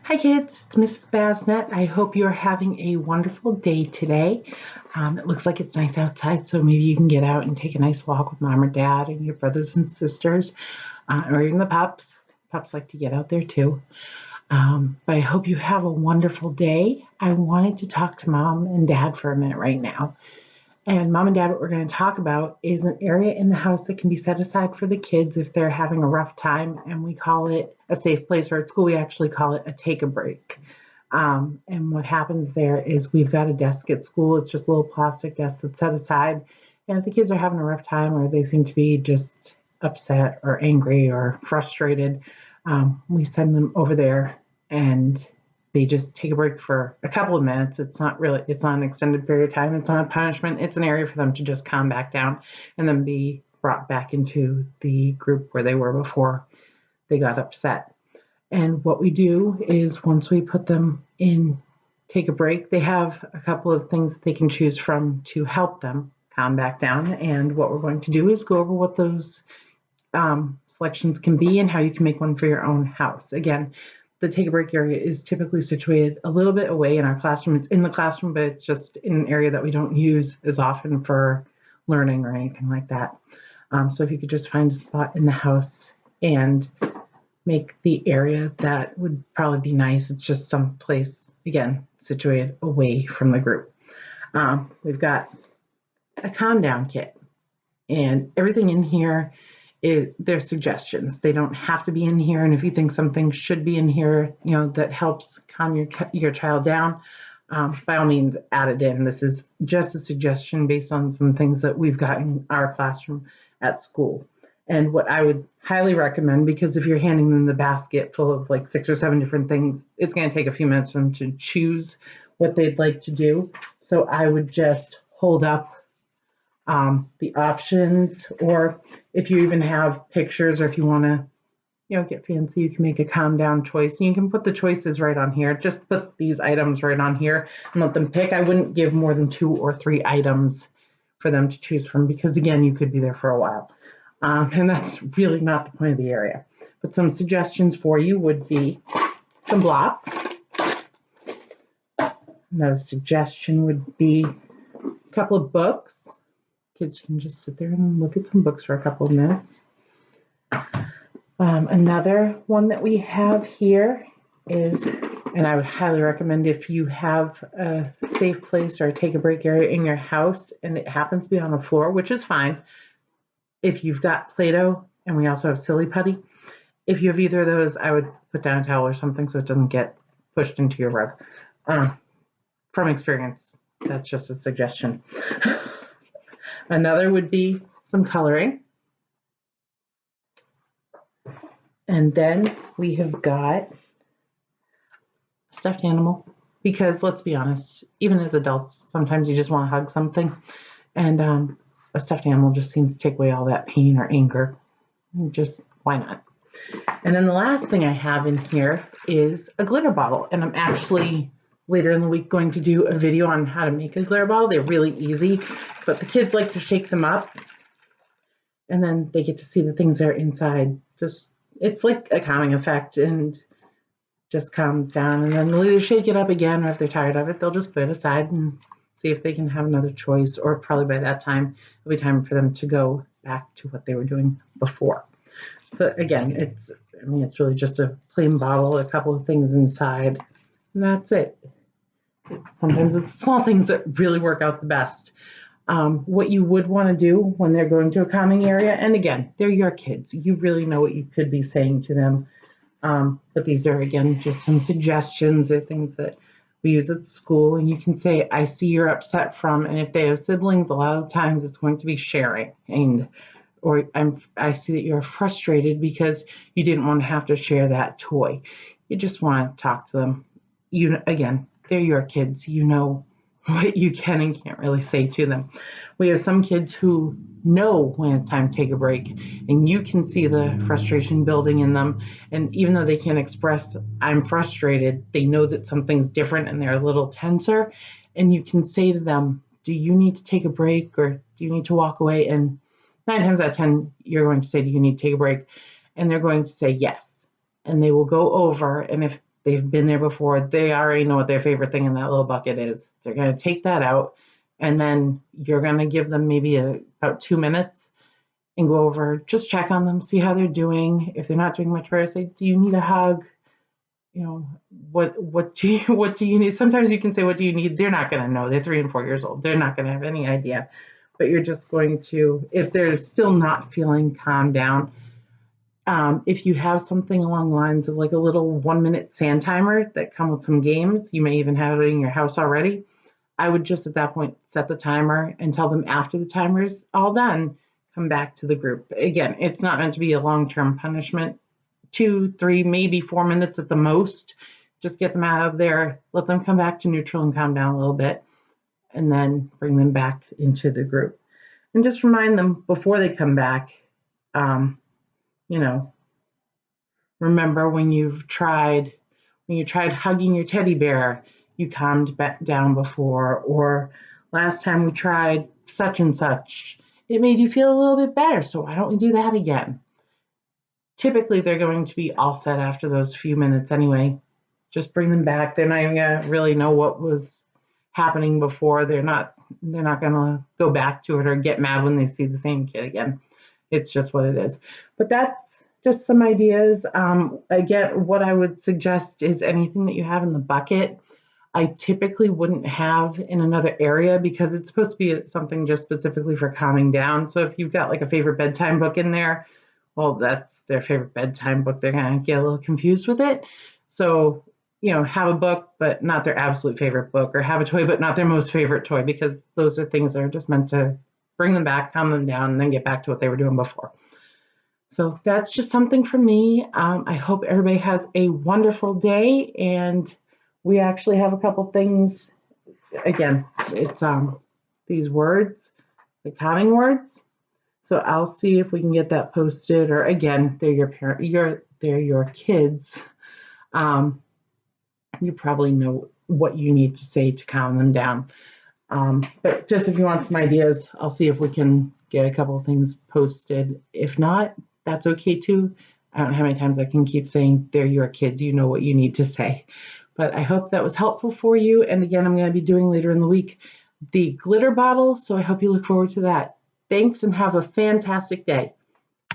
Hi kids, it's Mrs. Basnet. I hope you're having a wonderful day today. It looks like it's nice outside, so maybe you can get out and take a nice walk with mom or dad and your brothers and sisters, or even the pups. Pups like to get out there too. But I hope you have a wonderful day. I wanted to talk to mom and dad for a minute right now. And mom and dad, what we're going to talk about is an area in the house that can be set aside for the kids if they're having a rough time. And we call it a safe place, or at school, we actually call it a take a break. And what happens there is we've got a desk at school. It's just a little plastic desk that's set aside. And if the kids are having a rough time or they seem to be just upset or angry or frustrated, we send them over there and they just take a break for a couple of minutes. It's not an extended period of time. It's not a punishment. It's an area for them to just calm back down and then be brought back into the group where they were before they got upset. And what we do is once we put them in take a break, they have a couple of things they can choose from to help them calm back down. And what we're going to do is go over what those selections can be and how you can make one for your own house. Again, the take a break area is typically situated a little bit away in our classroom. It's in the classroom, but it's just in an area that we don't use as often for learning or anything like that. So if you could just find a spot in the house and make the area, that would probably be nice. It's just some place, again, situated away from the group. We've got a calm down kit, and everything in here they're suggestions. They don't have to be in here. And if you think something should be in here, that helps calm your child down, by all means, add it in. This is just a suggestion based on some things that we've got in our classroom at school. And what I would highly recommend, because if you're handing them the basket full of like 6 or 7 different things, it's going to take a few minutes for them to choose what they'd like to do. So I would just hold up the options, or if you even have pictures, or if you want to, get fancy, you can make a calm down choice. And you can put the choices right on here. Just put these items right on here and let them pick. I wouldn't give more than 2 or 3 items for them to choose from, because again, you could be there for a while. And that's really not the point of the area. But some suggestions for you would be some blocks. Another suggestion would be a couple of books. Kids can just sit there and look at some books for a couple of minutes. Another one that we have here is, and I would highly recommend, if you have a safe place or a take a break area in your house and it happens to be on the floor, which is fine. If you've got Play-Doh, and we also have Silly Putty, if you have either of those, I would put down a towel or something so it doesn't get pushed into your rug. From experience, that's just a suggestion. Another would be some coloring. And then we have got a stuffed animal, because let's be honest, even as adults, sometimes you just want to hug something. And a stuffed animal just seems to take away all that pain or anger. Just, why not? And then the last thing I have in here is a glitter bottle. And I'm actually later in the week going to do a video on how to make a glitter bottle. They're really easy, but the kids like to shake them up and then they get to see the things that are inside. It's like a calming effect and just calms down. And then they'll either shake it up again, or if they're tired of it, they'll just put it aside and see if they can have another choice, or probably by that time, it'll be time for them to go back to what they were doing before. So again, it's really just a plain bottle, a couple of things inside, and that's it. Sometimes it's small things that really work out the best. What you would want to do when they're going to a calming area, and again, they're your kids. You really know what you could be saying to them. But these are, again, just some suggestions or things that we use at school. And you can say, I see you're upset from, and if they have siblings, a lot of times it's going to be sharing. Or I see that you're frustrated because you didn't want to have to share that toy. You just want to talk to them. Again, they're your kids. You know what you can and can't really say to them. We have some kids who know when it's time to take a break, and you can see the frustration building in them. And even though they can't express, I'm frustrated, they know that something's different and they're a little tenser. And you can say to them, do you need to take a break, or do you need to walk away? And 9 times out of 10, you're going to say, do you need to take a break? And they're going to say yes. And they will go over, and if They've been there before. They already know what their favorite thing in that little bucket is. They're going to take that out, and then you're going to give them maybe about 2 minutes and go over, just check on them, see how they're doing. If they're not doing much better, say, do you need a hug? You know, what do you need? Sometimes you can say, what do you need? They're not going to know. They're 3 and 4 years old. They're not going to have any idea. But you're just going to, if they're still not feeling calmed down, if you have something along the lines of like a little 1 minute sand timer that come with some games, you may even have it in your house already. I would just at that point set the timer and tell them after the timer's all done, come back to the group. Again, it's not meant to be a long-term punishment. 2, 3, maybe 4 minutes at the most. Just get them out of there, let them come back to neutral and calm down a little bit, and then bring them back into the group. And just remind them before they come back, you know, remember when you tried hugging your teddy bear, you calmed back down before, or last time we tried such and such, it made you feel a little bit better, so why don't we do that again? Typically, they're going to be all set after those few minutes anyway. Just bring them back. They're not even going to really know what was happening before. They're not going to go back to it or get mad when they see the same kid again. It's just what it is. But that's just some ideas. Again, what I would suggest is anything that you have in the bucket, I typically wouldn't have in another area because it's supposed to be something just specifically for calming down. So if you've got like a favorite bedtime book in there, well, that's their favorite bedtime book. They're going to get a little confused with it. So, have a book, but not their absolute favorite book, or have a toy, but not their most favorite toy, because those are things that are just meant to bring them back, calm them down, and then get back to what they were doing before. So that's just something for me. I hope everybody has a wonderful day. And we actually have a couple things. Again, it's these words, the calming words. So I'll see if we can get that posted, or again, they're your kids. You probably know what you need to say to calm them down. But just if you want some ideas, I'll see if we can get a couple of things posted. If not, that's okay too. I don't know how many times I can keep saying they're your kids, you know what you need to say. But I hope that was helpful for you. And again, I'm going to be doing later in the week the glitter bottle, so I hope you look forward to that. Thanks and have a fantastic day.